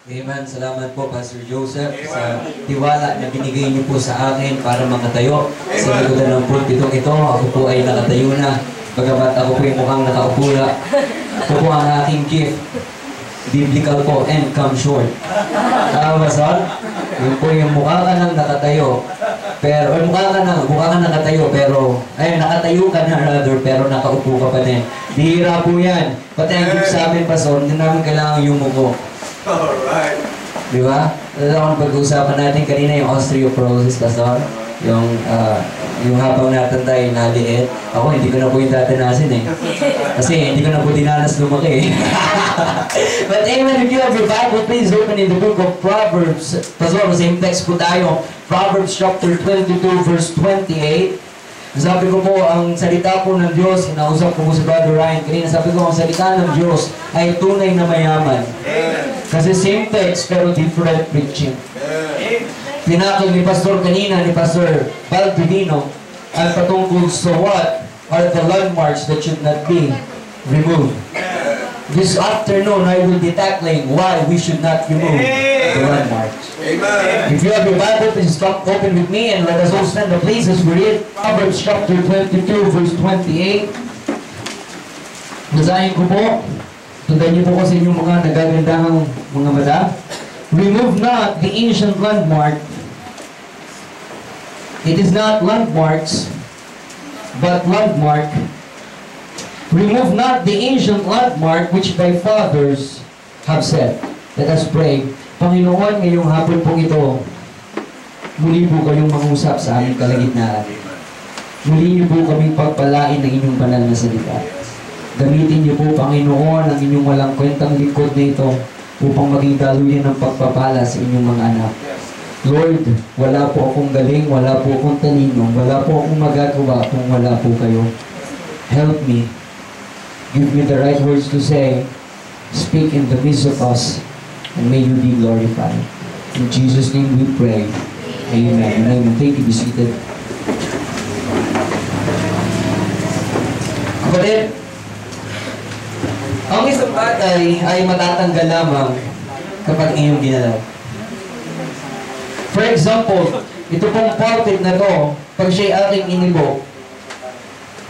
Amen. Salamat po, Pastor Joseph, sa tiwala na binigay niyo po sa akin para makatayo sa likudan ng pulpitong ito. Ako po ay nakatayo na. Bagamat ako po yung mukhang nakaupo na. Ito po ang aking gift. Biblical po and come short. Tama ba, son? Yun po yung mukha ka nang nakatayo. Pero, mukha ka nakatayo, pero, nakatayo ka na rather, pero nakaupo ka pa din. Bihira po yan. Pati ang gift sa amin, Pastor, hindi namin kailangan yung muko. Alright. Di ba? Alam ko pag-uusapan natin kanina yung osteoporosis, Pastor. Yung habang natanda yung naliit. Ako, hindi ko na po yung tatanasin eh. Kasi hindi ko na po dinanas lumaki eh. But amen, if you have your Bible, please open in the book of Proverbs. Pastor, same text po tayo. Proverbs chapter 22, verse 28. Sabi ko po, ang salita po ng Diyos, inausap ko po si Brother Ryan kanina, sabi ko, ang salita ng Diyos ay tunay na mayaman. Kasi same text, pero different preaching. Pinakil ni Pastor kanina, ni Pastor Baldovino, ang patungkol sa what are the landmarks that should not be removed. This afternoon, I will be tackling why we should not remove the landmarks. Amen. If you have your Bible, please stop open with me and let us all stand the place as we read Proverbs chapter 22, verse 28. Basahin ko po. Tundan niyo po kasi inyong mga nagagandahang mga mata. Remove not the ancient landmark. It is not landmarks, but landmark. Remove not the ancient landmark which thy fathers have set. Let us pray. Panginoon, ngayong hapon po ito, muli po kayong mangusap sa aming kalagitnaan. Muli niyo po kaming pagpalain ng inyong banal na salita. Gamitin niyo po, Panginoon, ang inyong walang kwentang lingkod na ito upang maging daluyan ng pagpapala sa inyong mga anak. Lord, wala po akong galing, wala po akong talino, wala po akong magagawa kung wala po kayo. Help me. Give me the right words to say. Speak in the midst of us, and may you be glorified. In Jesus' name we pray. Amen. Amen. Thank you. Be seated. Kapatid, ang isang bagay ay matatanggal lamang kapag iyong ginalaw. For example, ito pong pulpit na to, pag siya'y aking inibok,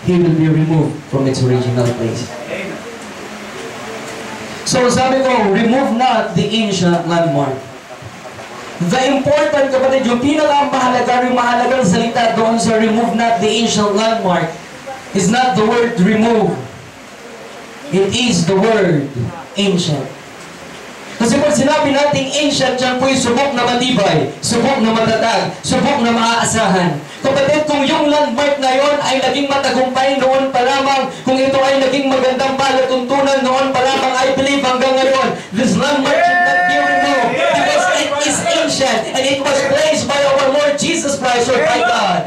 he will be removed from its original place. So sabi ko, remove not the ancient landmark. The important, kapatid, yung mahalagang salita doon sa remove not the ancient landmark is not the word remove. It is the word ancient. Kasi pag sinabi nating ancient, yan po yung subok na matibay, subok na matatag, subok na maaasahan. Kapatid, kung yung landmark na yon ay naging matagumpay noon pa lamang, kung ito ay naging magandang palatuntunan noon pa lamang, I believe hanggang ngayon, this landmark should not be removed because it is ancient and it was placed by our Lord Jesus Christ or by God.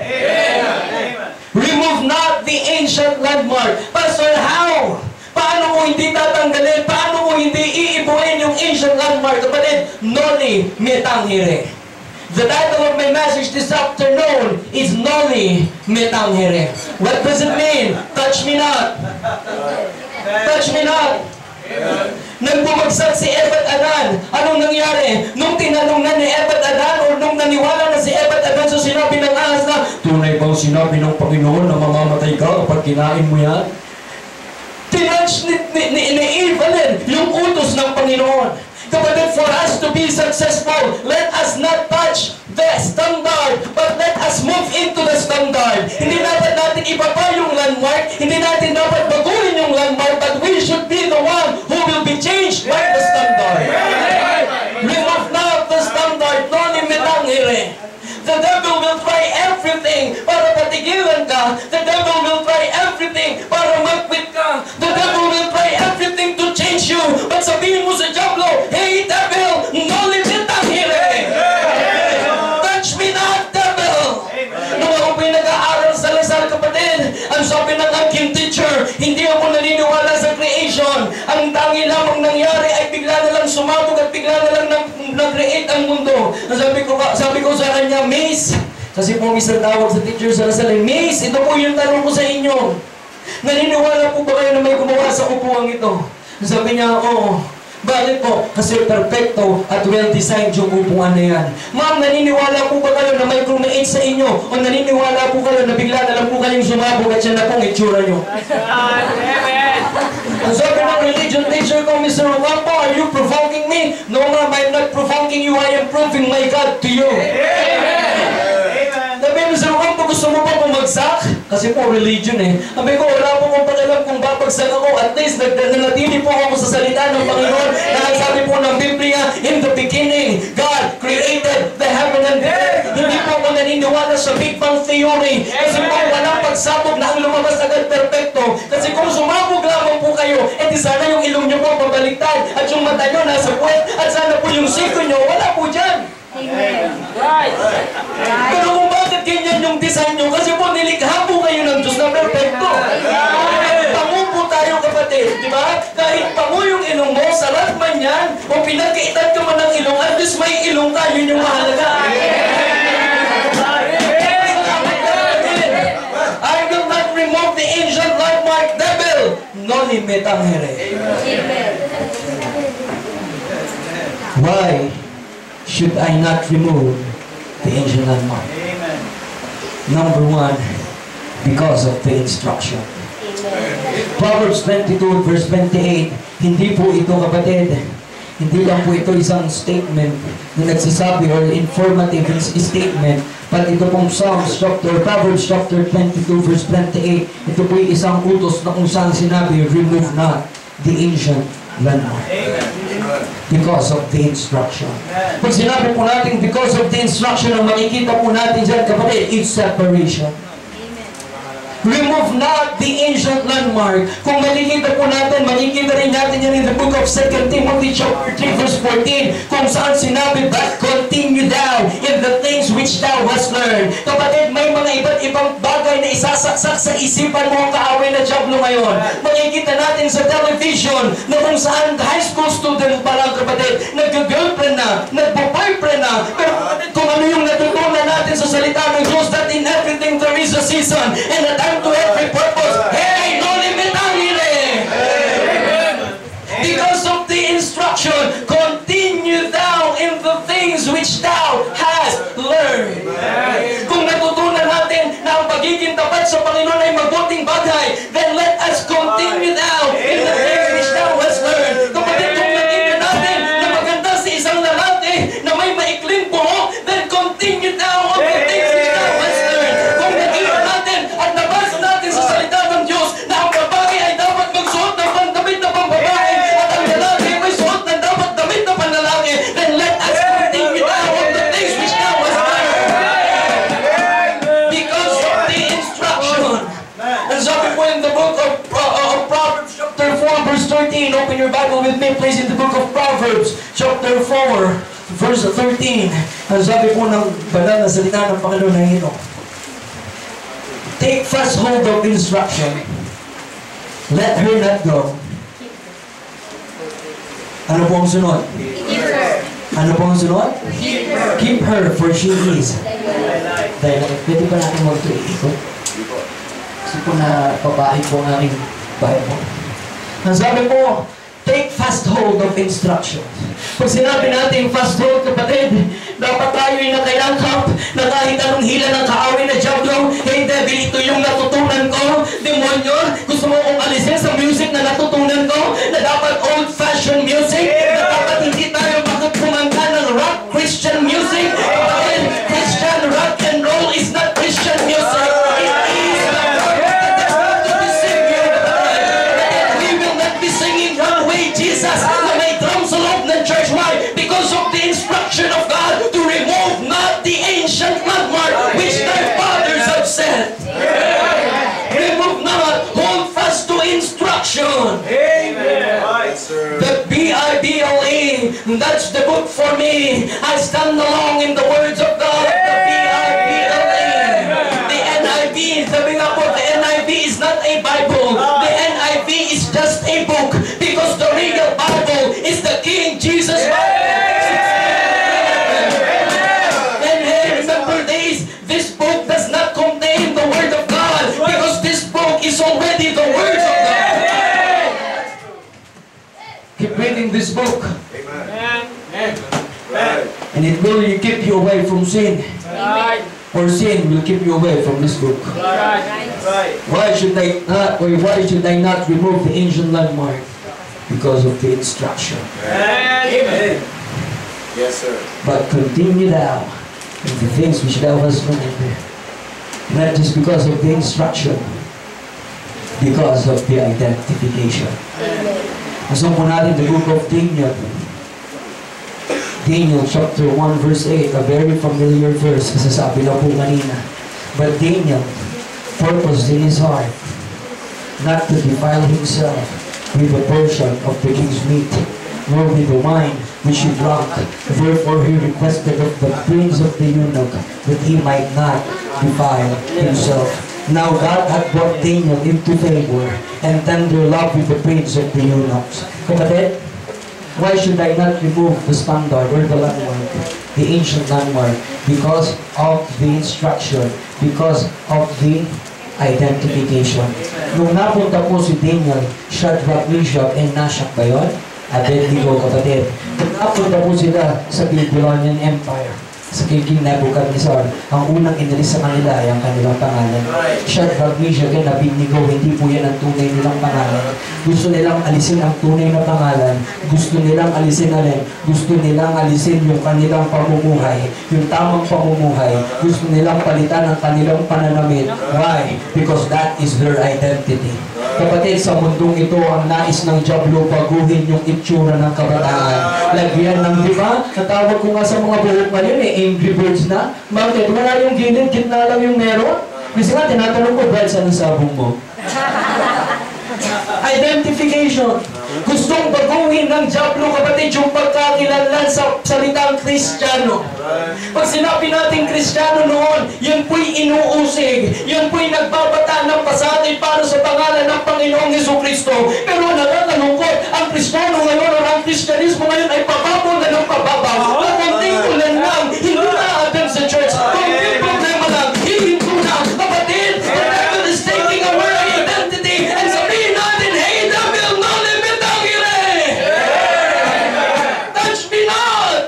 Remove not the ancient landmark. Pastor, how? Paano mo hindi tatanggalin? Paano mo hindi iibuhin yung ancient landmark? Kapatid, Noli Me Tangere. The title of my message this afternoon is Noli Me Tangere. What does it mean? Touch me not. Touch me not. Nagbumagsak si Eva at Adan. Anong nangyari? Nung tinanong na ni Eva at Adan o nung naniwala na si Eva at Adan sa sinabi ng ahas na, tunay bang sinabi ng Panginoon na mamamatay ka kapag kinain mo yan? Tinouch ni Evelyn yung utos ng Panginoon. Kapatid, for us to be successful, let us not touch the standard, but let us move into the standard. Hindi dapat natin ibaba yung landmark, hindi natin dapat baguhin yung landmark, but we should be the one who will be changed by the standard. Remove now the standard, Noli Me Tangere. The devil will try everything para patigilan ka. The devil will try everything para mag-quit ka. The devil will try everything to change you. But sabihin mo sa Diablo, hey devil, Noli Me Tangere. Touch me not, devil. Nung ako po'y nag-aaral sa Lasal, kapatid, ang sabi ng aking teacher, hindi ako naniniwala sa creation. Ang tangi lamang nangyari ay bigla na lang sumabog at bigla na lang nag-create ang mundo. Sabi ko sa kanya, Miss, kasi po Miss ang tawag sa teacher sa Lasal, Miss, ito po yung tanong ko sa inyo. Naniniwala po ba kayo na may gumawa sa upuang ito? Sabi niya, oo. Bakit po? Kasi perfecto at well-designed yung upuan na yan. Ma'am, naniniwala po ba kayo na may crewmate sa inyo? O naniniwala po kayo na bigla na lang po kayong sumabog at siya na pong itsura nyo? Ang sabi ng religion teacher ko, Mr. Ocampo, are you provoking me? No ma'am, I'm not provoking you. I am proving my God to you. Sabi, Mr. Ocampo, gusto mo pa bumagsak? Kasi po, religion eh. Sabi ko, wala po kong pakialam kung babagsak ako. At least, nanatili po ako sa salita ng Panginoon. Na sabi po ng Biblia, in the beginning, God created the heaven and the earth. Hindi po ako naniniwala sa Big Bang Theory. Kasi po, walang pagsabog na ang lumabas agad perfecto. Kasi kung sumabog lamang po kayo, di sana yung ilong nyo po pabaliktad. At yung mata nyo nasa puwet. At sana po yung siko nyo, wala po dyan. Amen. Right. Pero kung bakit ganyan yung design nyo, kasi po nilikha po kayo ng Diyos na perfecto. Pango po tayo kapatid, di ba? Kahit pango yung ilong mo, sarap man yan, o pinagkaitan ka man ng ilong, at least may ilong ka, yun yung mahalaga. I will not remove the ancient landmark devil, noli me tangere. Why should I not remove the ancient landmark? Amen. Number one, because of the instruction. Proverbs 22 verse 28, hindi po ito kapatid, hindi lang po ito isang statement na nagsasabi or informative statement, but ito pong Proverbs chapter 22 verse 28, ito po isang utos na kung saan sinabi, remove not the ancient landmark. Because of the instruction. Pag sinabi po natin because of the instruction, ang makikita po natin dyan kapatid, it's separation. Remove not the ancient landmark. Kung makikita po natin, makikita rin natin yan in the book of 2 Timothy chapter 3 verse 14, kung saan sinabi, but continue thou in the things which thou hast learned. Kapatid, may mga iba't ibang bagay na isasaksak sa isipan mo ang kaaway na Diablo ngayon. Makikita natin sa television na kung saan high school student pa lang kapatid, nag-girlfriend na, nag-boyfriend na, pero kapatid, kung ano yung natutunan natin sa salita ng Diyos, that in everything there is a season and a time to every purpose. Hey, no limit because of the instruction, continue thou in the things which thou hast learned. Kung natutunan natin na ang pagiging tapat sa Panginoon ay mabuting bagay, then let us continue thou in the things which thou hast learned. Kapatid, kung nakita natin na maganda si isang lalaki na may maikling buhok, then continue thou on the things which thou hast learned. Kung nakita natin at nabasa natin sa salita ng Diyos na ang babae ay dapat magsuot ng pandamit na pambabae at ang lalaki ay may suot ng dapat damit na panlalaki, then let us continue thou on the things which thou hast learned. Because of the instruction. And sabi po in the book of Proverbs chapter 4 verse 13, open your Bible with me please in the book of Proverbs chapter 4 verse 13. Ang sabi po ng banal na salita ng Panginoon na ito, take fast hold of instruction. Let her not go. Ano po ang sunod? Keep her. Ano po ang sunod? Keep her. Keep her, for she is. Dahil pwede ba natin mag-ikot? Kasi po na pabahay po ang aking Bible. Ang sabi po, take fast hold of instruction. Pag sinabi natin fast hold, kapatid, dapat tayo ay nakayangkap na kahit anong hila ng kaaway na Diablo, hey devil, ito yung natutunan ko, demonyo, gusto mo kong alisin sa music na natutunan ko, na dapat old-fashioned music, na dapat hindi tayo makapumangka ng rock Christian music. Kapatid, Christian rock and roll is not Christian music. It is the word that has to deceive you, kapatid. We will not be singing Runaway Jesus na may drum sa loob ng church. Why? Because of the instruction of God to remove not the ancient landmark which their fathers have set. Remove not, hold fast to instruction. Amen. Right, sir. The Bible, that's the book for me. I stand along in the words of God. The Bible, the NIV, sabi nga po, the NIV is not a Bible. The NIV is just a book because the real Bible is the King Jesus Bible. And hey, remember this book does not contain the Word of God because this book is already the Word of God. Keep reading. reading this book. Amen. Right. And it will keep you away from sin. Right. Or sin will keep you away from this book. Right. Why should I not remove the ancient landmark? Because of the instruction. Amen. Yes, sir. But continue now in the things which thou hast remembered. Not just because of the instruction, because of the identification. Masok po natin the book of Daniel. Daniel chapter 1 verse 8, a very familiar verse kasi sabi na po kanina. But Daniel purposed in his heart not to defile himself with a portion of the king's meat, nor with the wine which he drank. Therefore he requested of the prince of the eunuch that he might not defile himself. Now God had brought Daniel into favor and tender love with the prince of the eunuchs. Kapatid, why should I not remove the standard or the landmark, the ancient landmark? Because of the instruction, because of the identification. Nung napunta po si Daniel, Shadrach, Meshach, and Nashach ba yun? Abednego, kapatid. Nung napunta po sila sa Babylonian Empire, sa King Nebuchadnezzar, ang unang inalis sa kanila ay ang kanilang pangalan. Shadrach, Meshach, and Abednego, hindi po yan ang tunay nilang pangalan. Gusto nilang alisin ang tunay na pangalan. Gusto nilang alisin alin. Gusto nilang alisin yung kanilang pamumuhay, yung tamang pamumuhay. Gusto nilang palitan ang kanilang pananamit. Why? Because that is their identity. Kapatid, sa mundong ito, ang nais ng diablo baguhin yung itsura ng kabataan. Lagyan ng, di ba? Natawag ko nga sa mga buhok ngayon Angry Birds na. Bakit? Wala yung gilid, gitna lang yung meron. Kasi nga, tinatanong ko, Brad, saan ang sabong mo? Identification. Gustong baguhin ng diablo, kapatid, yung pagkakilanlan sa salitang Kristiyano. Pag sinabi natin Kristiyano noon, yun po'y inuusig, yun po'y nagbabata ng pasatid para sa pangalan ng Panginoong Jesucristo. Pero nakakalungkot, ang Kristiyano ngayon o ang Kristyanismo ngayon ay pababaw na ng pababaw. Konting ulan lang, hindi na atin sa church. Konting problema lang, hihinto na. Kapatid, the devil is taking away our identity and sabihin natin, hey, devil, no limit ang ire! Touch me not!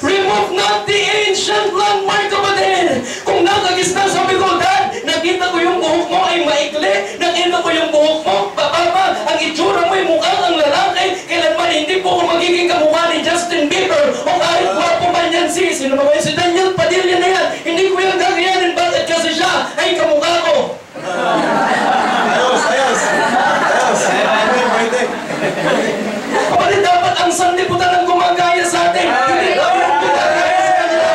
Remove not the ancient landmark, kapatid! Kung nakagisna, sabi ko, Dad, nakita ko yung buhok mo ay maikli, nakita ko yung buhok mo, bababa, ang itsura mo ay mukhang ang lalaki, kailanman hindi po ako magiging kamukha ni Justin Bieber, o kahit gwapo man yan sino ba si Daniel Padilla na yan, hindi ko yung gagayanin, bakit kasi siya ay kamukha ko? Ayos. Kapatid, dapat ang sanlibutan ang gumagaya sa atin, hindi dapat ang gumagaya sa kanila.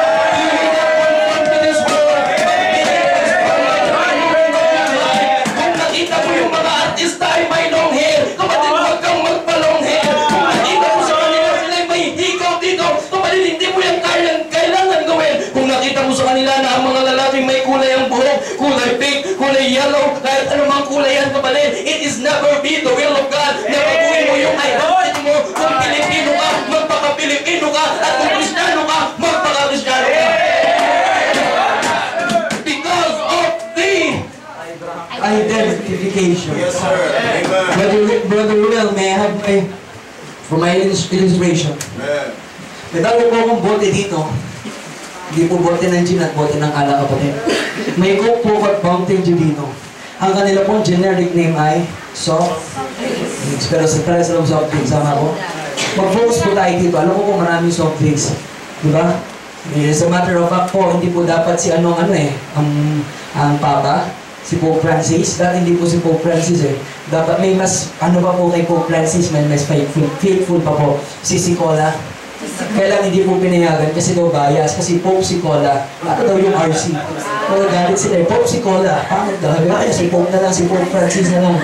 Kung nakita mo yung mga artista ay may long hair, kapatid, huwag kang magpa-long hair. Kung nakita mo sa kanila sila ay may hikaw dito, kapatid, hindi mo yan kailangan gawin. Kung nakita mo sa kanila na ang mga lalaki may kulay ang buhok, kulay pink, kulay yellow, kahit anumang kulay yan, kapatid, it is never be the will of God na baguhin mo yung identity mo. Kung Pilipino ka, magpaka-Pilipino ka, at kung Kristiyano ka, magpaka-Kristiyano ka. Because of the identification. Yes, sir. Amen. Brother Will, may I have for my illustration. Amen. May dalawa po akong bote dito. Hindi po bote ng gin at bote ng ala, kapatid. May Coke po at Mountain Dew dito. Ang kanila pong generic name ay soft drinks. Pero sa try sa soft drinks, sama ko. Mag-focus po tayo dito. Alam ko po maraming soft drinks. Diba? As a matter of fact po, hindi po dapat si ang Papa, si Pope Francis. Dati hindi po si Pope Francis Dapat may mas, pa po kay Pope Francis, may mas faithful pa po. Si Cola. Kailan hindi po pinayagan kasi daw bias, kasi Pope si Cola. Ano daw yung RC? Kaya galit sila, Pope si Cola. Pangit daw. Kaya si Pope na lang, si Pope Francis na lang.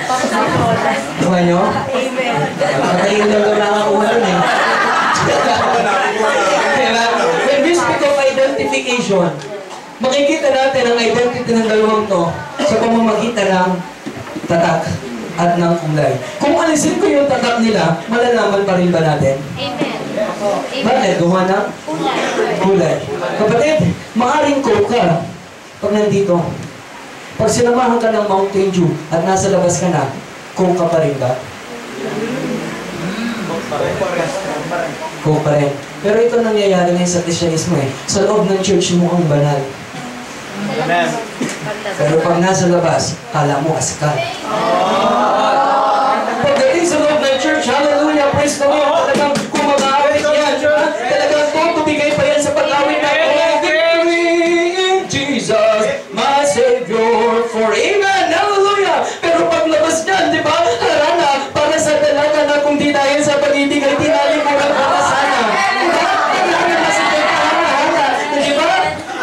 Diba nyo? Amen. Patayin lang daw nakakuha dun When we speak of identification, makikita natin ang identity ng dalawang to sa pamamagitan ng tatak at ng kulay. Kung alisin ko yung tatak nila, malalaman pa rin ba natin? Amen. Bakit? Gawa ng kulay. Kapatid, maaring Coke ka pag nandito. Pag sinamahan ka ng Mountain Dew at nasa labas ka na, Coke ka pa rin ba? Coke pa rin. Pero ito nangyayari ngayon sa Kristyanismo eh. Sa loob ng church mo ang banal. Amen. Pero pag nasa labas, kala mo askal. Pagdating sa loob ng church, hallelujah, praise the Lord, talagang kumag-aawit yan. Talagang tutubigay pa yan sa pag-awit na victory in Jesus, my Savior, forever. Hallelujah! Pero paglabas niyan, di ba? Harana, para sa dalaga na kung di dahil sa pag-ibig ay tinalimuran para sana. Di ba?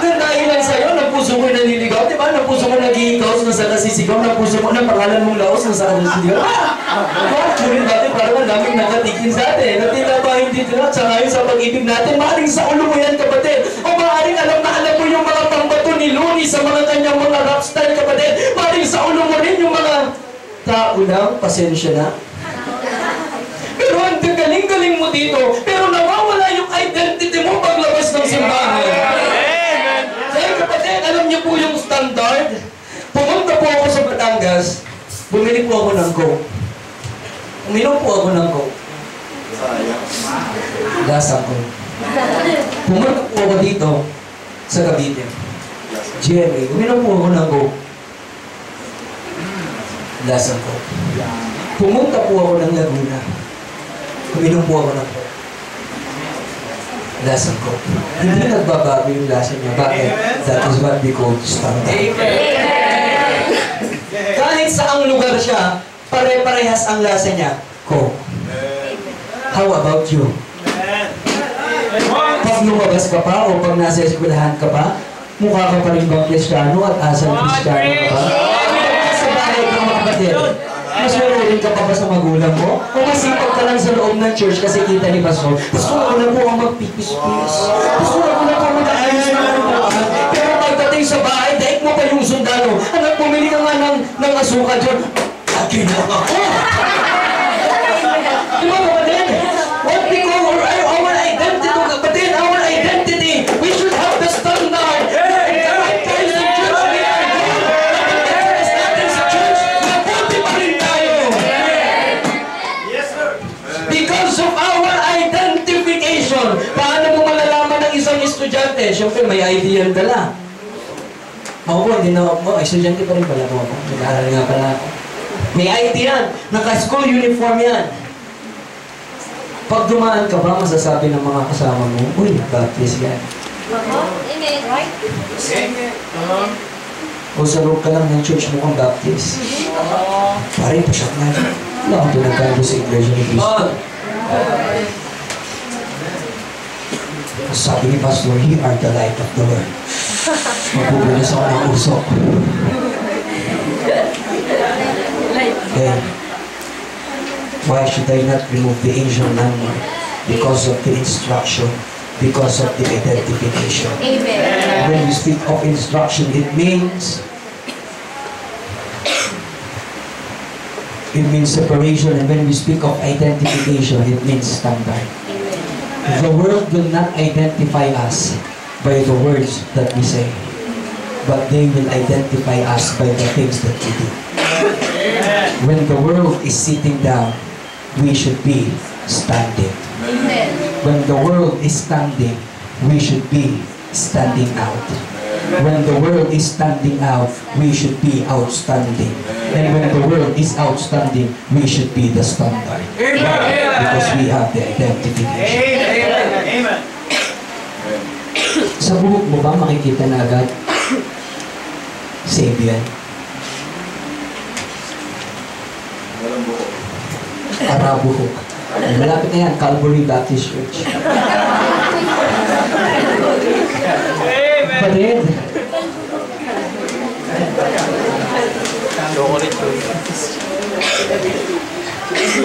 Nang dahilan sa'yo, ng puso mo'y naliligaw, di ba? Ng puso mo nag-iikaw, nasa nasisigaw, ng puso mo na pangalan mong laos, nasa nasisigaw. Ngunit dati parang ang daming nakatikin sa atin. Na tila ba hindi tila sa ngayon sa pag-ibig natin. Maaring sa ulo mo yan, kapatid. O maaring alam mo yung mga pambato ni Looney sa mga kanyang mga rap style, kapatid. Maaring sa ulo mo rin yung mga tao lang, pasensya na. Pero ang galing-galing mo dito. Pero nawawala yung identity mo paglabas ng simbahan. Kaya kapatid, alam niyo po yung standard. Pumunta po ako sa Batangas. Bumili po ako ng Coke. Uminom po ako ng Coke. Lasang Coke. Pumunta po ako dito sa Cavite. Jerry, uminom po ako ng Coke. Lasang Coke. Pumunta po ako ng Laguna. Uminom po ako ng Coke. Lasang Coke. Hindi nagbabago yung lasa niya. Bakit? That is what we call standard. Kahit saang lugar siya, pare-parehas ang lasa niya. Coke. How about you? Pag lumabas ka pa o pag nasa eskwelahan ka pa, mukha ka pa rin bang Kristiyano at asal Kristiyano ka pa? Sa bahay ka mga kapatid, masunurin ka pa ba sa magulang mo? O masipag ka lang sa loob ng church kasi kita ni Pastor, gusto ko na po ang magpipis-pis. Gusto ko na po mag-ayos na upuan. Pero pagdating sa bahay, daig mo pa yung sundalo. Anak, pumili ka nga ng asukal dyan. Aginak ako! Di ba kapatid? What we call our identity, kapatid, our identity, we should have the standard. Kahit tayo sa church, we are good. Kapag natin sa church, mabuti pa rin tayo. Yes, sir. Because of our identification. Paano mo malalaman ng isang estudyante? Siyempre, may ID yan dala. Ako po, hindi na ako. Estudyante pa rin pala ako. Nag-aaral nga pala ako. May ID yan. Naka-school uniform yan. Pag dumaan ka ba, masasabi ng mga kasama mo, uy, baptist yan. Amen. Right? O sa loob ka lang ng church mo kang baptist. Pare, pasyak na. Wala akong pinagkado sa Iglesia ni Cristo. Sabi ni Pastor, "You are the light of the world." Magbubulas ako ng usok. Then, why should I not remove the angel landmark? Because of the instruction, because of the identification. Amen. When we speak of instruction, it means separation, and when we speak of identification, it means standard. The world will not identify us by the words that we say, but they will identify us by the things that we do. When the world is sitting down, we should be standing. Amen. When the world is standing, we should be standing out. When the world is standing out, we should be outstanding. And when the world is outstanding, we should be the standard. Because we have the identification. Amen. Sa buhok mo ba makikita na agad? Save yan. Walang buhok. Arabuhok. Malapit na yan, Calvary Baptist Church. Kapatid.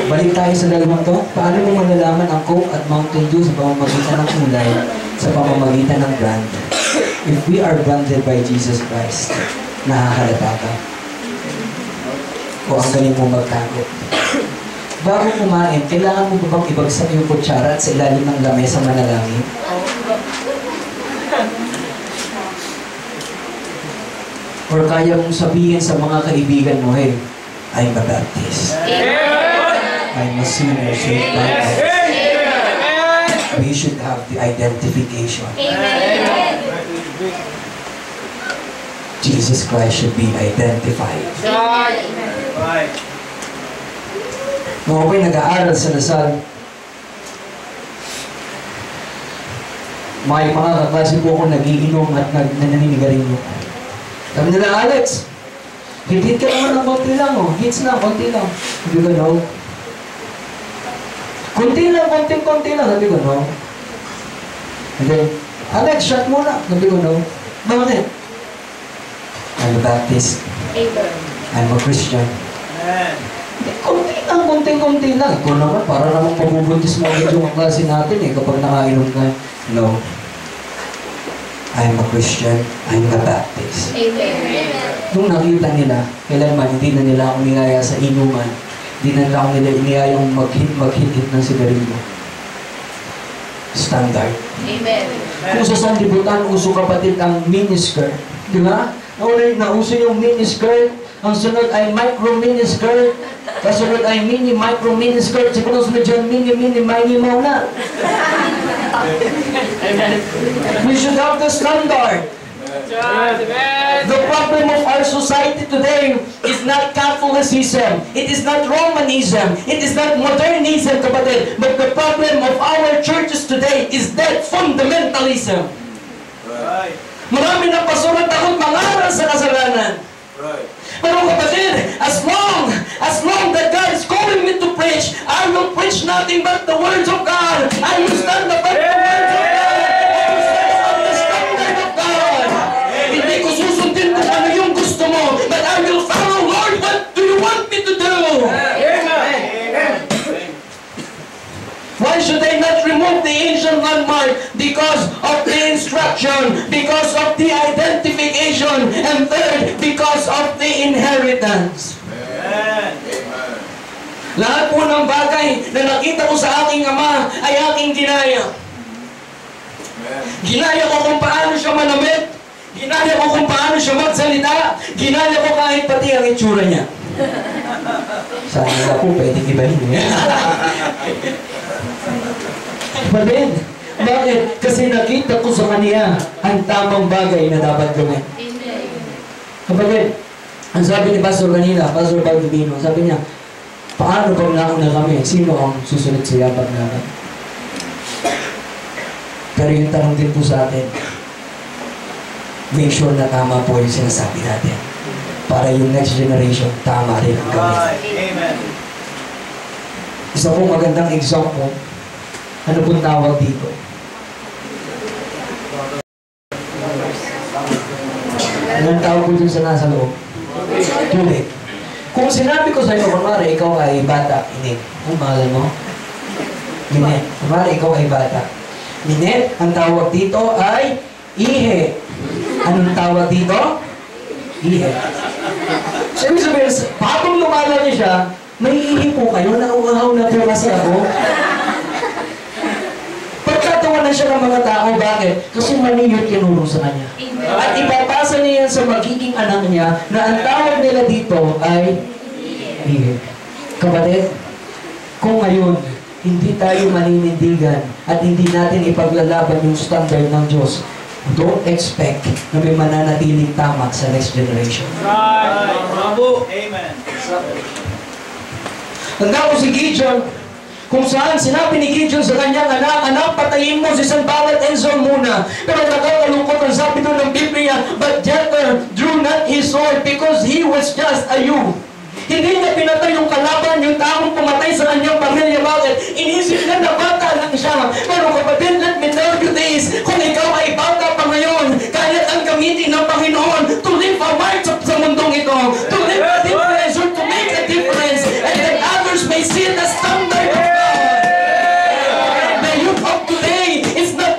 Balik tayo sa dalawang to. Paano mo malalaman ang Coke at Mountain Dew sa pamamagitan ng kulay, sa pamamagitan ng brand? If we are branded by Jesus Christ, nakakalata ka. O ang galing mo magtago. Bago kumain, kailangan mo ba bang ibagsak yung kutsara at sa ilalim ng lamesa manalangin? Or kaya mong sabihin sa mga kaibigan mo, hey, I'm a Baptist. I'm a sinner saved by God. we should have the identification. Amen. Jesus Christ should be identified. Amen. Right. Mga ako'y nag-aaral sa Lasal, may mga kaklase po ako nagiinom at naninigarilyo. Sabi nila, Alex, hit ka naman ng konti lang, oh. Hits na, konti lang. Sabi ko, no. Konti lang, konti lang. Sabi ko, no. And then, Alex, shot muna. Sabi ko, no. Bakit? I'm a Baptist. Amen. I'm a Christian. Amen. Konti lang. Ikaw naman, para namang mabubuntis mo agad yung klase natin eh, kapag nakainom ka. No. I'm a Christian. I'm a Baptist. Amen. Nung nakita nila, kailanman, hindi na nila ako niyaya sa inuman. Hindi na nila ako iniyayang mag-hit ng sigarilyo. Standard. Amen. Kung sa sanlibutan, uso kapatid ang miniskirt. Di ba? Nauso yung miniskirt. Ang sunod ay micro-miniskirt. Kasunod ay mini-micro-miniskirt. Siguro sunod dyan, mini-mini-mini-mau na. We should have the standard. The problem of our society today is not Catholicism. It is not Romanism. It is not modernism, kapatid. But the problem of our churches today is that fundamentalism. Right. Marami na pastor at takot mangaral sa kasalanan. Right. Pero kapatid, as long that God is calling me to preach, I will preach nothing but the words of God. I will stand up by the words of God. I will stand on the standard of God. Hindi ko susundin kung ano yung gusto mo, but I will follow, Lord, what do you want me to do? Amen. Why should I not remove the ancient landmark? Because of the instruction, because of the identification, and third, because of the inheritance. Amen. Lahat po ng bagay na nakita ko sa aking ama ay aking ginaya. Ginaya ko kung paano siya manamit. Ginaya ko kung paano siya magsalita. Ginaya ko kahit pati ang itsura niya. Sana nga po, pwedeng ibahin niya. Kapatid, bakit? Kasi nakita ko sa kanya ang tamang bagay na dapat gawin. Amen. Kapatid, ang sabi ni Pastor kanina, Pastor Baldovino, sabi niya, paano pag nauna kami? Sino ang susunod sa yapak namin? Pero yung tanong din po sa atin, make sure na tama po yung sinasabi natin. Para yung next generation, tama rin ang gawin. Right. Amen. Isa pong magandang example, ano pong tawag dito? Anong tawag po dun sa nasa loob? Tulik. Kung sinabi ko sa iyo, kunwari, ikaw ay bata, Minet. Ang pangalan mo? Minet. Kunwari, ikaw ay bata. Minet, ang tawag dito ay ihe. Anong tawag dito? Ihe. So, ibig sabihin, habang lumalaki siya, may ihi po kayo, nauuhaw na po kasi ako. Pagkatawanan siya ng mga tao, bakit? Kasi mali yung tinuro sa kanya. At ipapasa niya yan sa magiging anak niya na ang tawag nila dito ay ihe. Kapatid, kung ngayon, hindi tayo maninindigan at hindi natin ipaglalaban yung standard ng Diyos, don't expect na may mananatiling tama sa next generation. Right. Bravo. Amen. Tanda ko si Gideon, kung saan sinabi ni Gideon sa kanyang anak, patayin mo si Sanballat and Zoar muna. Pero nakakalungkot ang sabi doon ng Biblia, but Jephthah drew not his sword because he was just a youth. Hindi niya pinatay yung kalaban, yung taong pumatay sa kanyang pamilya. Bakit? Inisip niya na bata lang siya. Pero kapatid, let me tell you this, kung ikaw ay bata pa ngayon, kaya ang gamitin ng Panginoon to live a march sa mundong ito, to live a difference or to make a difference, and that others may see the standard of God. The youth of today is not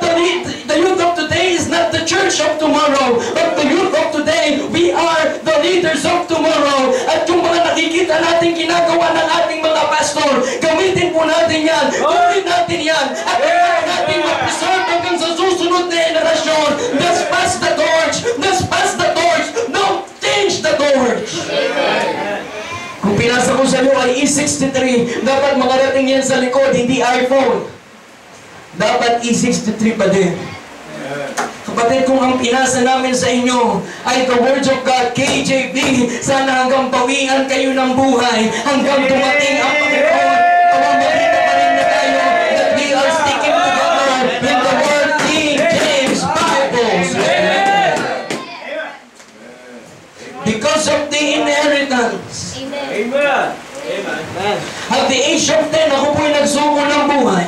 the youth of today is not the church of tomorrow, but the youth of today, we are the leaders of tomorrow. At yung mga nakikita natin ginagawa ng ating mga pastor, gamitin po natin yan, gawin natin yan, at kailangan natin mag-preserve hanggang sa susunod na generasyon. Let's pass the torch! Let's pass the torch! Don't change the torch! Kung pinasa ko sa iyo ay E63, dapat makarating yan sa likod, hindi iPhone. dapat E63 pa din. Kapatid, kung ang pinasa namin sa inyo ay the words of God, KJV, sana hanggang pawian kayo ng buhay, hanggang dumating ang Panginoon. Pamamalita pa rin na tayo that we are sticking together in the word King James Bibles. Because of the inheritance. Amen. Amen. At the age of 10, ako po'y nagsuko ng buhay.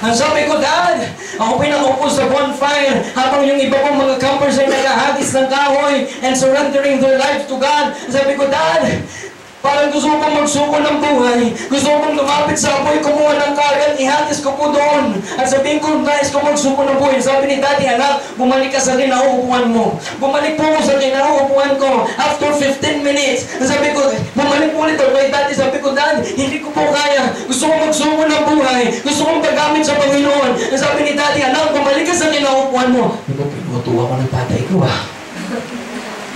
Ang sabi ko, Dad, ako po'y nakaupo sa bonfire habang yung iba pong mga campers ay naghahagis ng kahoy and surrendering their lives to God. Sabi ko, Dad, parang gusto ko magsuko ng buhay. Gusto kong lumapit sa apoy, kumuha ng kagat, ihatis ko po doon. At sabihin ko, nais ko magsuko ng buhay. Sabi ni Daddy, anak, bumalik ka sa kinauupuan mo. Bumalik po ko sa kinauupuan ko. After 15 minutes, sabi ko, bumalik po ulit ako kay Daddy. Sabi ko, Dad, hindi ko po kaya. Gusto ko magsuko ng buhay. Gusto kong gagamit sa Panginoon. Sabi ni Daddy, anak, bumalik ka sa kinauupuan mo. Di ba, pinuto ako ng tatay ko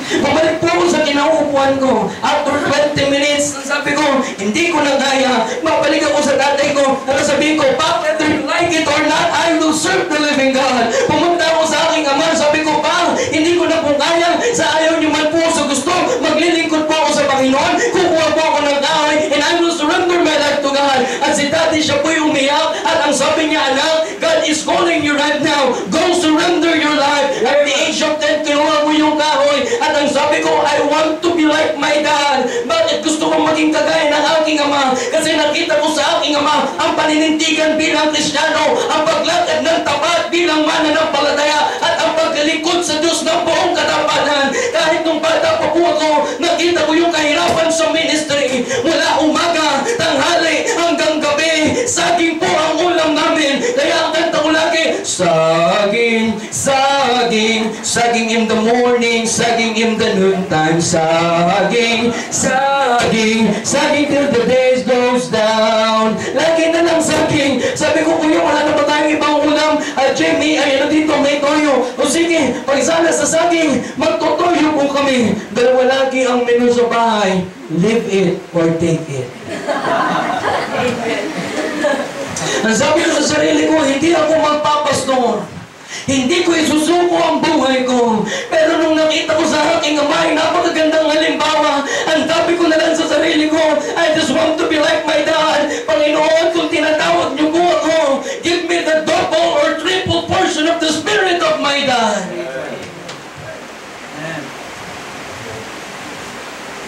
Bumalik po ako sa kinauupuan ko. After 20 minutes, sabi ko, hindi ko na kaya. Mabalik ako sa tatay ko. Sabihin ko, Pa, whether you like it or not, I will serve the living God. Pumunta ako sa aking ama. Sabi ko, Pa, hindi ko na po kaya. Sa ayaw niyo man po sa gusto, maglilingkod po ako sa Panginoon. Kukuha po ako ng kahoy, and I will surrender my life to God. At si Daddy, siya po'y umiyak. At ang sabi niya, anak, God is calling you right now. Go surrender your life. At the age of 10, kinuha mo yung kahoy. At ang sabi ko, I want to be like my dad. Bakit gusto kong maging kagaya ng aking ama? Kasi nakita ko sa aking ama ang paninindigan bilang Kristiyano, ang paglakad ng tapat bilang mananampalataya, at ang paglilingkod sa Diyos ng buong katapatan. Kahit nung bata pa po ako, nakita ko yung kahirapan sa ministry. Mula umaga, tanghali, hanggang gabi, saging po ang ulam namin. Kaya ang kanta ko lagi, saging, saging, saging in the morning, saging in the noontime, saging, saging, saging till the days goes down. Lagi na lang saging. Sabi ko, kuya, wala na ba tayong ibang ulam? At Jamie, ay ano dito, may toyo. O sige, pagsala sa saging, magtotoyo po kami. Dalawa lagi ang menu sa bahay. Live it or take it. Ang sabi ko sa sarili ko, hindi ako magpapastor. Hindi ko isusuko ang buhay ko. Pero nung nakita ko sa aking ama, ay napakagandang halimbawa. Ang sabi ko na lang sa sarili ko, I just want to be like my dad. Panginoon, kung tinatawag niyo po ako, give me the double or triple portion of the spirit of my dad.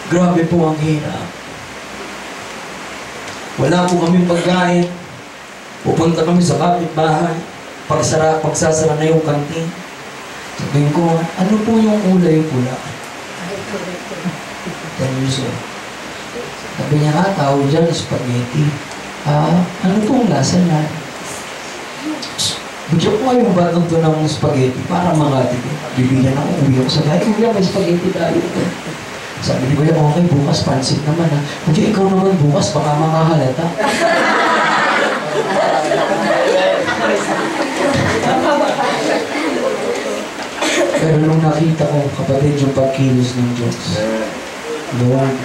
Grabe po ang hirap. Wala po kaming pagkain. Pupunta kami sa kapitbahay. Pagsasara na yung kantin. Sabihin ko, ano po yung kulay pula? 10 years old. Sabi niya, tawag dyan, spaghetti. Ano pong lasa na? Bigyan ko yung batang to ng spaghetti para makatid. Bibigyan ako, uwi ako sa bahay. Kuya, may spaghetti tayo. Sabi ni Kuya, okay, bukas pansit naman ha. Kuya, ikaw naman bukas, baka makahalata. Pero nung nakita ko, kapatid, yung pagkilos ng Diyos, Lord,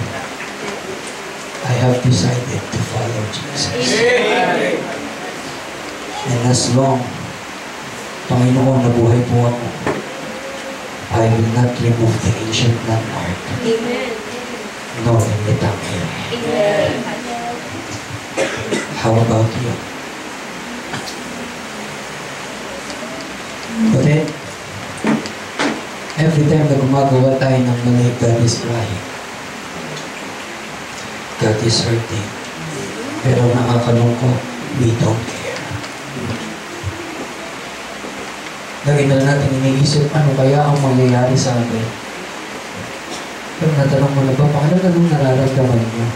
I have decided to follow Jesus. And as long, Panginoon, nabuhay po ako, I will not remove the ancient landmark. Amen. Nor the here. Amen. How about you? But every time na gumagawa tayo ng mali, God is crying. God is hurting. Pero nakakalungkot, we don't care. Lagi na natin iniisip, ano kaya ang mangyayari sa akin? Pero natanong mo na ba, paano na nung nararamdaman mo?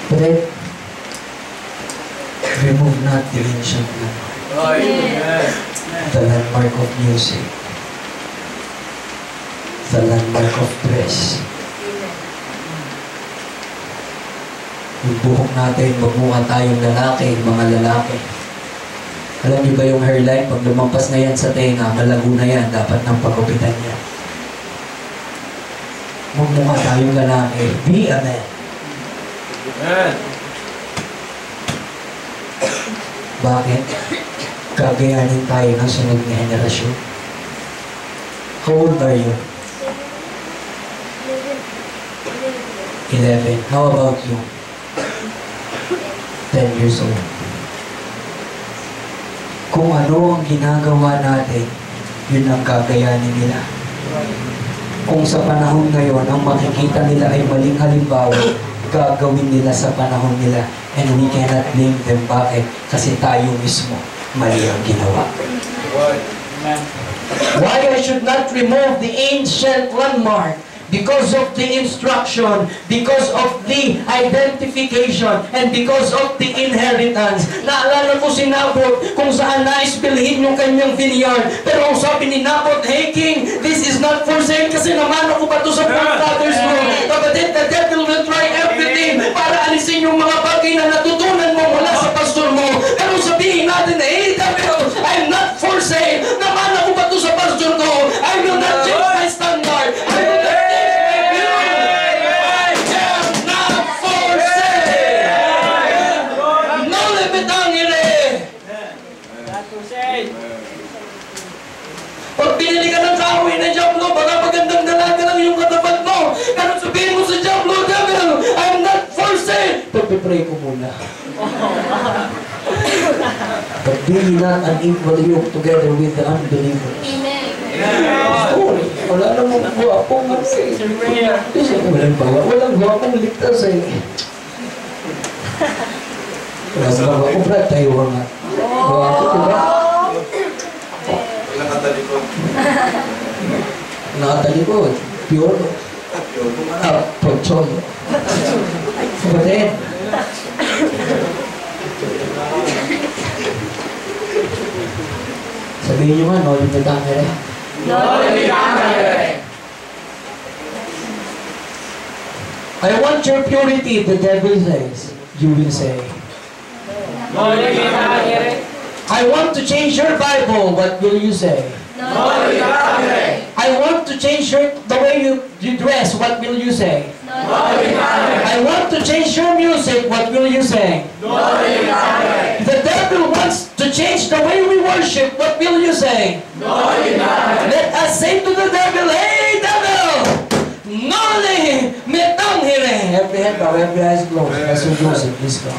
But then, remove not the ancient landmark. The landmark of music. The landmark of dress. Yung buhok natin, magmukha tayong lalaki, mga lalaki. Alam niyo ba yung hairline? Pag lumampas na yan sa tenga, malago na yan. Dapat nang pagupitan niya. Magmukha tayong lalaki. Be a man. Amen. Bakit? Gagayanin tayo ng sunod na henerasyon. How old are you? 11. How about you? 10 years old. Kung ano ang ginagawa natin, yun ang gagayanin nila. Kung sa panahon ngayon, ang makikita nila ay maling halimbawa, gagawin nila sa panahon nila. And we cannot blame them. Bakit? Kasi tayo mismo, mali ang ginawa. Why I should not remove the ancient landmark? Because of the instruction, because of the identification, and because of the inheritance. Naalala ko si Nabot kung saan nais bilhin yung kanyang vineyard. Pero ang sabi ni Nabot, "Hey King, this is not for sale kasi naman ako pa to sa forefathers mo." Kapatid, the devil will try everything para alisin yung mga bagay na natutunan mo mula sa pastor mo. Pero sabihin natin, "Hey devil, I'm not for sale. Naman ako pa to sa pastor ko. I will not change my standard. I will not pag pinili ka ng kahoy na Diablo, baka magandang dalaga lang yung katapat mo. Pero sabihin mo sa Diablo, devil, I'm not for sale. Pagpipray ko muna. But be not unequally yoked together with the unbelievers. Amen. Oh, wala namang guwapong kasi. Walang guwapong ligtas eh. Walang guwapong brad, tayo nga. Guwapo, diba? Nakatalikod. Nakatalikod. Pure. Pagcholo. Kapatid. Sabihin nyo nga, no, yung camera. I want your purity, the devil says. You will say. I want to change your Bible. What will you say? I want to change the way you dress. What will you say? I want to change your music. What will you say? The devil wants to change the way we worship. What will you say? Let us say to the devil, "Hey devil, noli me tanghire." Every head bow, every eyes closed. Pastor Joseph, please come.